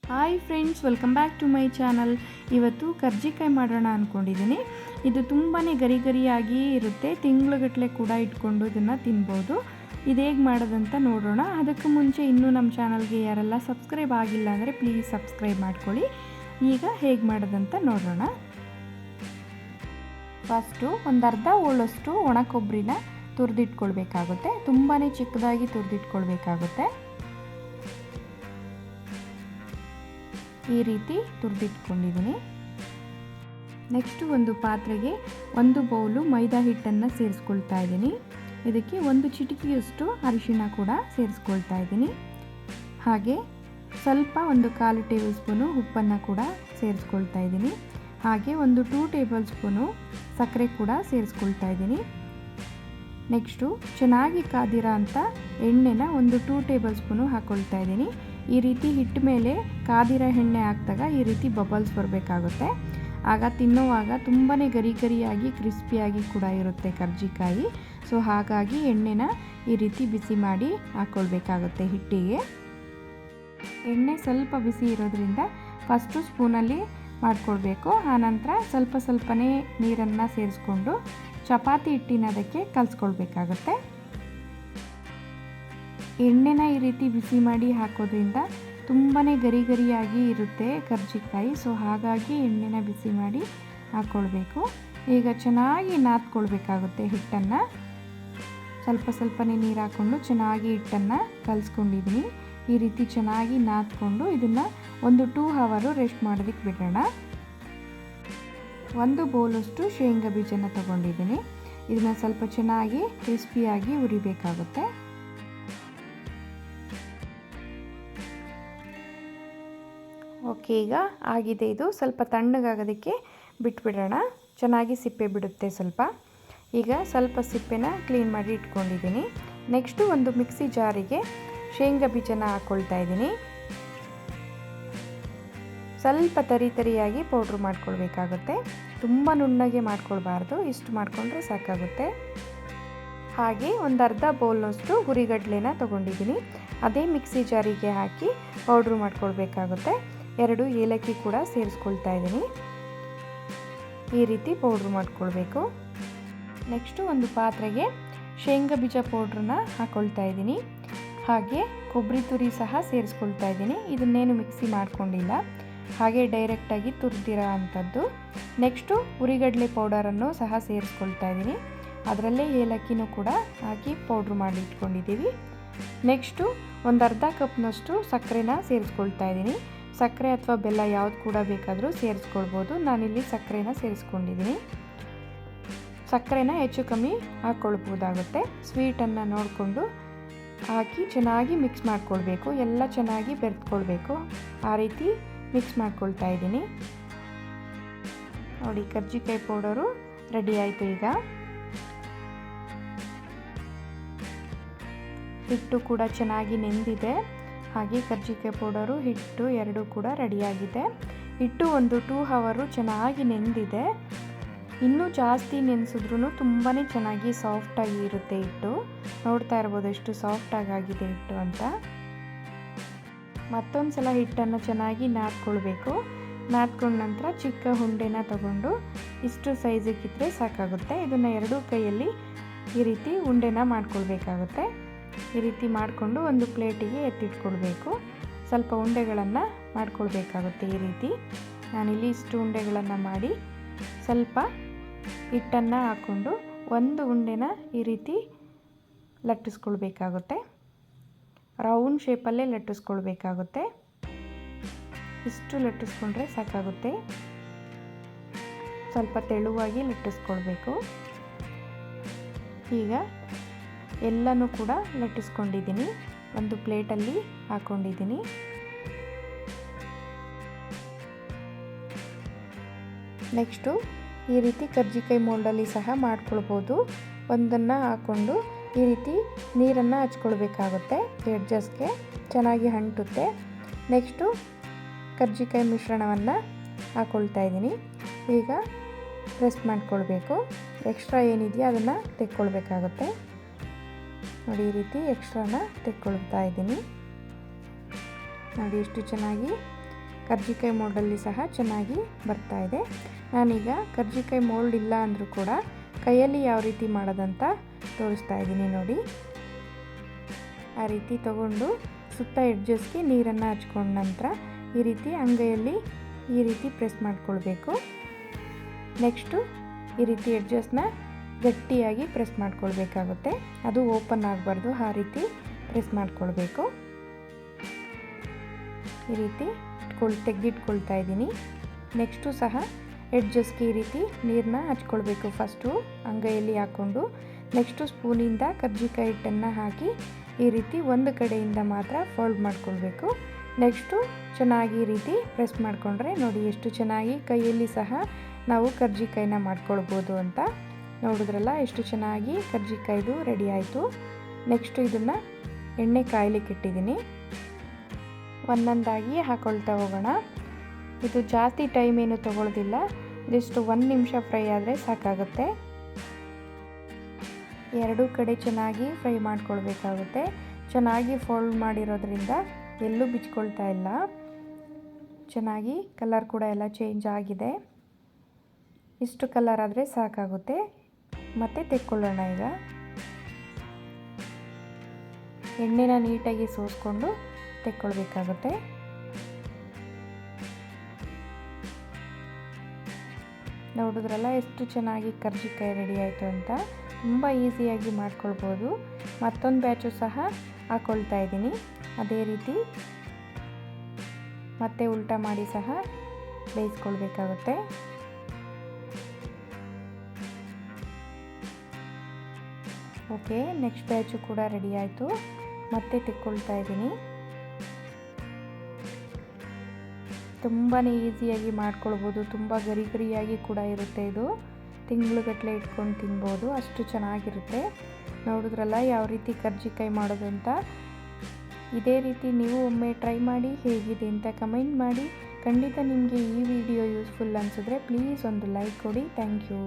Hi friends, welcome back to my channel. ಇವತ್ತು ಕರ್ಜಿಕಾಯಿ ಮಾಡೋಣ ಅಂದ್ಕೊಂಡಿದ್ದೀನಿ. ಇದು ತುಂಬಾ ಗರಿ ಗರಿಯಾಗಿ ಇರುತ್ತೆ. ತಿಂಗಳುಗಟ್ಟಲೆ ಕೂಡ ಇಟ್ಕೊಂಡು ಇದನ್ನು ತಿನ್ಬೋದು. ಇದು ಹೇಗೆ ಮಾಡೋದಂತ ನೋಡೋಣ. ಅದಕ್ಕೂ ಮುಂಚೆ ಇನ್ನೂ ನಮ್ಮ ಚಾನಲ್ಗೆ ಯಾರೆಲ್ಲ ಸಬ್ಸ್ಕ್ರೈಬ್ ಆಗಿಲ್ಲ ಅಂದರೆ ಪ್ಲೀಸ್ ಸಬ್ಸ್ಕ್ರೈಬ್ ಮಾಡ್ಕೊಳ್ಳಿ. ಈಗ ಹೇಗೆ ಮಾಡೋದಂತ ನೋಡೋಣ. ಫಸ್ಟು ಒಂದು ಅರ್ಧ ಹೋಳಷ್ಟು ಒಣ ಕೊಬ್ಬರಿನ ತುರಿದಿಟ್ಕೊಳ್ಬೇಕಾಗುತ್ತೆ. ತುಂಬಾ ಚಿಕ್ಕದಾಗಿ ತುರಿದಿಟ್ಕೊಳ್ಬೇಕಾಗುತ್ತೆ. ಈ ರೀತಿ ತುರಿದಿಟ್ಕೊಂಡಿದ್ದೀನಿ. ನೆಕ್ಸ್ಟು ಒಂದು ಪಾತ್ರೆಗೆ 1 ಬೌಲು ಮೈದಾ ಹಿಟ್ಟನ್ನು ಸೇರಿಸ್ಕೊಳ್ತಾ ಇದ್ದೀನಿ. ಇದಕ್ಕೆ 1 ಚಿಟಿಕೆಯಷ್ಟು ಅರಿಶಿಣ ಕೂಡ ಸೇರಿಸ್ಕೊಳ್ತಾ ಇದ್ದೀನಿ. ಹಾಗೆ ಸ್ವಲ್ಪ 1/4 ಟೇಬಲ್ ಸ್ಪೂನು ಉಪ್ಪನ್ನು ಕೂಡ ಸೇರಿಸ್ಕೊಳ್ತಾ ಇದ್ದೀನಿ. ಹಾಗೆ 2 ಟೇಬಲ್ ಸ್ಪೂನು ಸಕ್ಕರೆ ಕೂಡ ಸೇರಿಸ್ಕೊಳ್ತಾ ಇದ್ದೀನಿ. ನೆಕ್ಸ್ಟು ಚೆನ್ನಾಗಿ ಕಾದಿರೋ ಅಂಥ ಎಣ್ಣೆನ 2 ಟೇಬಲ್ ಸ್ಪೂನು ಹಾಕ್ಕೊಳ್ತಾ ಇದ್ದೀನಿ. ಈ ರೀತಿ ಹಿಟ್ಟು ಮೇಲೆ ಕಾದಿರೋ ಎಣ್ಣೆ ಹಾಕಿದಾಗ ಈ ರೀತಿ ಬಬಲ್ಸ್ ಬರಬೇಕಾಗುತ್ತೆ. ಆಗ ತಿನ್ನುವಾಗ ತುಂಬಾ ಗರಿ ಗರಿಯಾಗಿ ಕ್ರಿಸ್ಪಿಯಾಗಿ ಕೂಡ ಇರುತ್ತೆ ಕರ್ಜಿಕಾಯಿ. ಸೊ ಹಾಗಾಗಿ ಎಣ್ಣೆನ ಈ ರೀತಿ ಬಿಸಿ ಮಾಡಿ ಹಾಕ್ಕೊಳ್ಬೇಕಾಗುತ್ತೆ ಹಿಟ್ಟಿಗೆ. ಎಣ್ಣೆ ಸ್ವಲ್ಪ ಬಿಸಿ ಇರೋದ್ರಿಂದ ಫಸ್ಟು ಸ್ಪೂನಲ್ಲಿ ಮಾಡಿಕೊಳ್ಬೇಕು. ಆನಂತರ ಸ್ವಲ್ಪನೇ ನೀರನ್ನು ಸೇರಿಸ್ಕೊಂಡು ಚಪಾತಿ ಹಿಟ್ಟಿನ ಅದಕ್ಕೆ ಕಲಿಸ್ಕೊಳ್ಬೇಕಾಗುತ್ತೆ. ಎಣ್ಣೆನ ಈ ರೀತಿ ಬಿಸಿ ಮಾಡಿ ಹಾಕೋದ್ರಿಂದ ತುಂಬಾ ಗರಿ ಗರಿಯಾಗಿ ಇರುತ್ತೆ ಕರ್ಜಿಕಾಯಿ. ಸೊ ಹಾಗಾಗಿ ಎಣ್ಣೆನ ಬಿಸಿ ಮಾಡಿ ಹಾಕ್ಕೊಳ್ಬೇಕು. ಈಗ ಚೆನ್ನಾಗಿ ನಾದ್ಕೊಳ್ಬೇಕಾಗುತ್ತೆ ಹಿಟ್ಟನ್ನು. ಸ್ವಲ್ಪನೇ ನೀರು ಹಾಕ್ಕೊಂಡು ಚೆನ್ನಾಗಿ ಹಿಟ್ಟನ್ನು ಕಲಿಸ್ಕೊಂಡಿದ್ದೀನಿ. ಈ ರೀತಿ ಚೆನ್ನಾಗಿ ನಾದ್ಕೊಂಡು ಇದನ್ನು 2 ಅವರ್ ರೆಸ್ಟ್ ಮಾಡೋದಕ್ಕೆ ಬಿಡೋಣ. 1 ಬೌಲಷ್ಟು ಶೇಂಗಾ ಬೀಜನ ತೊಗೊಂಡಿದ್ದೀನಿ. ಇದನ್ನು ಸ್ವಲ್ಪ ಚೆನ್ನಾಗಿ ಕ್ರಿಸ್ಪಿಯಾಗಿ ಹುರಿಬೇಕಾಗುತ್ತೆ. ಓಕೆ, ಈಗ ಆಗಿದೆ. ಇದು ಸ್ವಲ್ಪ ತಣ್ಣಗಾಗೋದಕ್ಕೆ ಬಿಟ್ಬಿಡೋಣ. ಚೆನ್ನಾಗಿ ಸಿಪ್ಪೆ ಬಿಡುತ್ತೆ ಸ್ವಲ್ಪ. ಈಗ ಸ್ವಲ್ಪ ಸಿಪ್ಪೆನ ಕ್ಲೀನ್ ಮಾಡಿ ಇಟ್ಕೊಂಡಿದ್ದೀನಿ. ನೆಕ್ಸ್ಟು ಒಂದು ಮಿಕ್ಸಿ ಜಾರಿಗೆ ಶೇಂಗಾ ಬೀಜನ ಹಾಕ್ಕೊಳ್ತಾ ಇದ್ದೀನಿ. ಸ್ವಲ್ಪ ತರಿಯಾಗಿ ಪೌಡ್ರ್ ಮಾಡ್ಕೊಳ್ಬೇಕಾಗುತ್ತೆ. ತುಂಬ ನುಣ್ಣಗೆ ಮಾಡ್ಕೊಳ್ಬಾರ್ದು, ಇಷ್ಟು ಮಾಡಿಕೊಂಡ್ರೆ ಸಾಕಾಗುತ್ತೆ. ಹಾಗೆ ಒಂದು ಅರ್ಧ ಬೌಲ್ನಷ್ಟು ಹುರಿಗಡಲೆನ ತೊಗೊಂಡಿದ್ದೀನಿ. ಅದೇ ಮಿಕ್ಸಿ ಜಾರಿಗೆ ಹಾಕಿ ಪೌಡ್ರ್ ಮಾಡ್ಕೊಳ್ಬೇಕಾಗುತ್ತೆ. 2 ಏಲಕ್ಕಿ ಕೂಡ ಸೇರಿಸ್ಕೊಳ್ತಾ ಇದ್ದೀನಿ. ಈ ರೀತಿ ಪೌಡ್ರ್ ಮಾಡ್ಕೊಳ್ಬೇಕು. ನೆಕ್ಸ್ಟು ಒಂದು ಪಾತ್ರೆಗೆ ಶೇಂಗಾ ಬೀಜ ಪೌಡ್ರನ್ನ ಹಾಕ್ಕೊಳ್ತಾ ಇದ್ದೀನಿ. ಹಾಗೆ ಕೊಬ್ಬರಿ ತುರಿ ಸಹ ಸೇರಿಸ್ಕೊಳ್ತಾ ಇದ್ದೀನಿ. ಇದನ್ನೇನು ಮಿಕ್ಸಿ ಮಾಡ್ಕೊಂಡಿಲ್ಲ, ಹಾಗೆ ಡೈರೆಕ್ಟಾಗಿ ತುರಿದಿರೋ ಅಂಥದ್ದು. ನೆಕ್ಸ್ಟು ಹುರಿಗಡಲೆ ಪೌಡರನ್ನು ಸಹ ಸೇರಿಸ್ಕೊಳ್ತಾ ಇದ್ದೀನಿ. ಅದರಲ್ಲೇ ಏಲಕ್ಕಿನೂ ಕೂಡ ಹಾಕಿ ಪೌಡ್ರ್ ಮಾಡಿ ಇಟ್ಕೊಂಡಿದ್ದೀವಿ. ನೆಕ್ಸ್ಟು ಒಂದು ಅರ್ಧ ಕಪ್ನಷ್ಟು ಸಕ್ಕರೆನ ಸೇರಿಸ್ಕೊಳ್ತಾ ಇದ್ದೀನಿ. ಸಕ್ಕರೆ ಅಥವಾ ಬೆಲ್ಲ ಯಾವ್ದು ಕೂಡ ಬೇಕಾದರೂ ಸೇರಿಸ್ಕೊಳ್ಬೋದು. ನಾನಿಲ್ಲಿ ಸಕ್ಕರೆನ ಸೇರಿಸ್ಕೊಂಡಿದ್ದೀನಿ. ಸಕ್ಕರೆನ ಹೆಚ್ಚು ಕಮ್ಮಿ ಹಾಕ್ಕೊಳ್ಬೋದಾಗುತ್ತೆ. ಸ್ವೀಟನ್ನು ನೋಡಿಕೊಂಡು ಹಾಕಿ ಚೆನ್ನಾಗಿ ಮಿಕ್ಸ್ ಮಾಡ್ಕೊಳ್ಬೇಕು. ಎಲ್ಲ ಚೆನ್ನಾಗಿ ಬೆರೆತ್ಕೊಳ್ಬೇಕು. ಆ ರೀತಿ ಮಿಕ್ಸ್ ಮಾಡ್ಕೊಳ್ತಾ ಇದ್ದೀನಿ. ನೋಡಿ, ಕರ್ಜಿಕಾಯಿ ಪೌಡರು ರೆಡಿ ಆಯಿತು. ಈಗ ಹಿಟ್ಟು ಕೂಡ ಚೆನ್ನಾಗಿ ನೆಂದಿದೆ. ಹಾಗೆ ಕರ್ಜಿಕಾಯಿ ಪೌಡರು ಹಿಟ್ಟು 2 ಕೂಡ ರೆಡಿಯಾಗಿದೆ. ಹಿಟ್ಟು 2 ಅವರ್ ಚೆನ್ನಾಗಿ ನೆಂದಿದೆ. ಇನ್ನೂ ಜಾಸ್ತಿ ನೆನೆಸಿದ್ರೂ ತುಂಬಾ ಚೆನ್ನಾಗಿ ಸಾಫ್ಟಾಗಿ ಇರುತ್ತೆ ಹಿಟ್ಟು. ನೋಡ್ತಾ ಇರ್ಬೋದು ಎಷ್ಟು ಸಾಫ್ಟಾಗಿ ಆಗಿದೆ ಹಿಟ್ಟು ಅಂತ. ಮತ್ತೊಂದು ಸಲ ಹಿಟ್ಟನ್ನು ಚೆನ್ನಾಗಿ ನಾದ್ಕೊಳ್ಬೇಕು. ನಾದ್ಕೊಂಡ ನಂತರ ಚಿಕ್ಕ ಉಂಡೆನ ತಗೊಂಡು ಇಷ್ಟು ಸೈಜಿಗಿದ್ರೆ ಸಾಕಾಗುತ್ತೆ. ಇದನ್ನು 2 ಕೈಯಲ್ಲಿ ಈ ರೀತಿ ಉಂಡೆನ ಮಾಡ್ಕೊಳ್ಬೇಕಾಗುತ್ತೆ. ಈ ರೀತಿ ಮಾಡಿಕೊಂಡು ಒಂದು ಪ್ಲೇಟಿಗೆ ಎತ್ತಿಟ್ಕೊಳ್ಬೇಕು. ಸ್ವಲ್ಪ ಉಂಡೆಗಳನ್ನು ಮಾಡ್ಕೊಳ್ಬೇಕಾಗುತ್ತೆ. ಈ ರೀತಿ ನಾನಿಲ್ಲಿ ಇಷ್ಟು ಉಂಡೆಗಳನ್ನು ಮಾಡಿ ಸ್ವಲ್ಪ ಹಿಟ್ಟನ್ನು ಹಾಕ್ಕೊಂಡು ಒಂದು ಉಂಡೆನ ಈ ರೀತಿ ಲಟ್ಟಿಸ್ಕೊಳ್ಬೇಕಾಗುತ್ತೆ. ರೌಂಡ್ ಶೇಪಲ್ಲೇ ಲಟ್ಟಿಸ್ಕೊಳ್ಬೇಕಾಗುತ್ತೆ. ಇಷ್ಟು ಲಟ್ಟಿಸ್ಕೊಂಡ್ರೆ ಸಾಕಾಗುತ್ತೆ. ಸ್ವಲ್ಪ ತೆಳುವಾಗಿ ಲಟ್ಟಿಸ್ಕೊಳ್ಬೇಕು. ಈಗ ಎಲ್ಲನೂ ಕೂಡ ಲಟ್ಟಿಸ್ಕೊಂಡಿದ್ದೀನಿ. ಒಂದು ಪ್ಲೇಟಲ್ಲಿ ಹಾಕ್ಕೊಂಡಿದ್ದೀನಿ. ನೆಕ್ಸ್ಟು ಈ ರೀತಿ ಕರ್ಜಿಕಾಯಿ ಮೋಲ್ಡಲ್ಲಿ ಸಹ ಮಾಡ್ಕೊಳ್ಬೋದು. ಒಂದನ್ನು ಹಾಕ್ಕೊಂಡು ಈ ರೀತಿ ನೀರನ್ನು ಹಚ್ಕೊಳ್ಬೇಕಾಗುತ್ತೆ. ಎಡ್ಜಸ್ಗೆ ಚೆನ್ನಾಗಿ ಅಂಟುತ್ತೆ. ನೆಕ್ಸ್ಟು ಕರ್ಜಿಕಾಯಿ ಮಿಶ್ರಣವನ್ನು ಹಾಕ್ಕೊಳ್ತಾ ಇದ್ದೀನಿ. ಈಗ ಪ್ರೆಸ್ ಮಾಡ್ಕೊಳ್ಬೇಕು. ಎಕ್ಸ್ಟ್ರಾ ಏನಿದೆಯೋ ಅದನ್ನು ತೆಕ್ಕೊಳ್ಬೇಕಾಗುತ್ತೆ. ನೋಡಿ, ಈ ರೀತಿ ಎಕ್ಸ್ಟ್ರಾನ ತೆಕ್ಕೊಳ್ತಾ ಇದ್ದೀನಿ. ನೋಡಿ ಎಷ್ಟು ಚೆನ್ನಾಗಿ ಕರ್ಜಿಕಾಯಿ ಮೋಲ್ಡಲ್ಲಿ ಸಹ ಚೆನ್ನಾಗಿ ಬರ್ತಾ ಇದೆ. ನಾನೀಗ ಕರ್ಜಿಕಾಯಿ ಮೋಲ್ಡ್ ಇಲ್ಲ ಅಂದರೂ ಕೂಡ ಕೈಯಲ್ಲಿ ಯಾವ ರೀತಿ ಮಾಡೋದಂತ ತೋರಿಸ್ತಾ ಇದ್ದೀನಿ ನೋಡಿ. ಆ ರೀತಿ ತಗೊಂಡು ಸುತ್ತ ಎಡ್ಜಸ್ಗೆ ನೀರನ್ನು ಹಚ್ಕೊಂಡ ನಂತರ ಈ ರೀತಿ ಅಂಗೈಯಲ್ಲಿ ಈ ರೀತಿ ಪ್ರೆಸ್ ಮಾಡ್ಕೊಳ್ಬೇಕು. ನೆಕ್ಸ್ಟು ಈ ರೀತಿ ಎಡ್ಜಸ್ನ ಗಟ್ಟಿಯಾಗಿ ಪ್ರೆಸ್ ಮಾಡ್ಕೊಳ್ಬೇಕಾಗುತ್ತೆ. ಅದು ಓಪನ್ ಆಗಬಾರ್ದು, ಆ ರೀತಿ ಪ್ರೆಸ್ ಮಾಡ್ಕೊಳ್ಬೇಕು. ಈ ರೀತಿ ತೆಗೆದಿಟ್ಕೊಳ್ತಾ ಇದ್ದೀನಿ. ನೆಕ್ಸ್ಟು ಸಹ ಎಡ್ಜಸ್ಗೆ ಈ ರೀತಿ ನೀರನ್ನ ಹಚ್ಕೊಳ್ಬೇಕು. ಫಸ್ಟು ಅಂಗೈಯಲ್ಲಿ ಹಾಕ್ಕೊಂಡು ನೆಕ್ಸ್ಟು ಸ್ಪೂನಿಂದ ಕರ್ಜಿಕಾಯಿ ಹಿಟ್ಟನ್ನು ಹಾಕಿ ಈ ರೀತಿ ಒಂದು ಕಡೆಯಿಂದ ಮಾತ್ರ ಫೋಲ್ಡ್ ಮಾಡ್ಕೊಳ್ಬೇಕು. ನೆಕ್ಸ್ಟು ಚೆನ್ನಾಗಿ ಈ ರೀತಿ ಪ್ರೆಸ್ ಮಾಡಿಕೊಂಡ್ರೆ ನೋಡಿ ಎಷ್ಟು ಚೆನ್ನಾಗಿ ಕೈಯಲ್ಲಿ ಸಹ ನಾವು ಕರ್ಜಿಕಾಯಿನ ಮಾಡ್ಕೊಳ್ಬೋದು ಅಂತ. ನೋಡಿದ್ರಲ್ಲ ಎಷ್ಟು ಚೆನ್ನಾಗಿ ಕರ್ಜಿಕಾಯಿದು ರೆಡಿ ಆಯಿತು. ನೆಕ್ಸ್ಟು ಇದನ್ನು ಎಣ್ಣೆ ಕಾಯಲಿಕ್ಕೆ ಇಟ್ಟಿದ್ದೀನಿ. ಒಂದೊಂದಾಗಿ ಹಾಕ್ಕೊಳ್ತಾ ಹೋಗೋಣ. ಇದು ಜಾಸ್ತಿ ಟೈಮ್ ಏನು ತೊಗೊಳ್ಳೋದಿಲ್ಲ, ಜಸ್ಟ್ 1 ನಿಮಿಷ ಫ್ರೈ ಆದರೆ ಸಾಕಾಗುತ್ತೆ. ಎರಡೂ ಕಡೆ ಚೆನ್ನಾಗಿ ಫ್ರೈ ಮಾಡ್ಕೊಳ್ಬೇಕಾಗುತ್ತೆ. ಚೆನ್ನಾಗಿ ಫೋಲ್ಡ್ ಮಾಡಿರೋದ್ರಿಂದ ಎಲ್ಲೂ ಬಿಚ್ಕೊಳ್ತಾ ಇಲ್ಲ. ಚೆನ್ನಾಗಿ ಕಲರ್ ಕೂಡ ಎಲ್ಲ ಚೇಂಜ್ ಆಗಿದೆ. ಇಷ್ಟು ಕಲರ್ ಆದರೆ ಸಾಕಾಗುತ್ತೆ. ಮತ್ತೆ ತೆಕ್ಕೊಳ್ಳೋಣ. ಈಗ ಎಣ್ಣೆನ ನೀಟಾಗಿ ಸೋಸ್ಕೊಂಡು ತೆಕ್ಕೊಳ್ಬೇಕಾಗುತ್ತೆ. ನೋಡಿದ್ರಲ್ಲ ಎಷ್ಟು ಚೆನ್ನಾಗಿ ಕರ್ಜಿಕಾಯಿ ರೆಡಿ ಆಯಿತು ಅಂತ. ತುಂಬ ಈಸಿಯಾಗಿ ಮಾಡ್ಕೊಳ್ಬೋದು. ಮತ್ತೊಂದು ಬ್ಯಾಚು ಸಹ ಹಾಕ್ಕೊಳ್ತಾ ಇದ್ದೀನಿ. ಅದೇ ರೀತಿ ಮತ್ತೆ ಉಲ್ಟಾ ಮಾಡಿ ಸಹ ಬೇಯಿಸ್ಕೊಳ್ಬೇಕಾಗುತ್ತೆ. ಓಕೆ, ನೆಕ್ಸ್ಟ್ ಬ್ಯಾಚು ಕೂಡ ರೆಡಿ ಆಯಿತು. ಮತ್ತೆ ತೆಕ್ಕೊಳ್ತಾ ಇದ್ದೀನಿ. ತುಂಬಾ ಈಸಿಯಾಗಿ ಮಾಡ್ಕೊಳ್ಬೋದು. ತುಂಬ ಗರಿ ಗರಿಯಾಗಿ ಕೂಡ ಇರುತ್ತೆ. ಇದು ತಿಂಗಳುಗಟ್ಟಲೆ ಇಟ್ಕೊಂಡು ತಿನ್ಬೋದು, ಅಷ್ಟು ಚೆನ್ನಾಗಿರುತ್ತೆ. ನೋಡಿದ್ರಲ್ಲ ಯಾವ ರೀತಿ ಕರ್ಜಿಕಾಯಿ ಮಾಡೋದು ಅಂತ. ಇದೇ ರೀತಿ ನೀವು ಒಮ್ಮೆ ಟ್ರೈ ಮಾಡಿ ಹೇಗಿದೆ ಅಂತ ಕಮೆಂಟ್ ಮಾಡಿ. ಖಂಡಿತ ನಿಮಗೆ ಈ ವಿಡಿಯೋ ಯೂಸ್ಫುಲ್ ಅನಿಸಿದ್ರೆ ಪ್ಲೀಸ್ ಒಂದು ಲೈಕ್ ಕೊಡಿ. Thank you.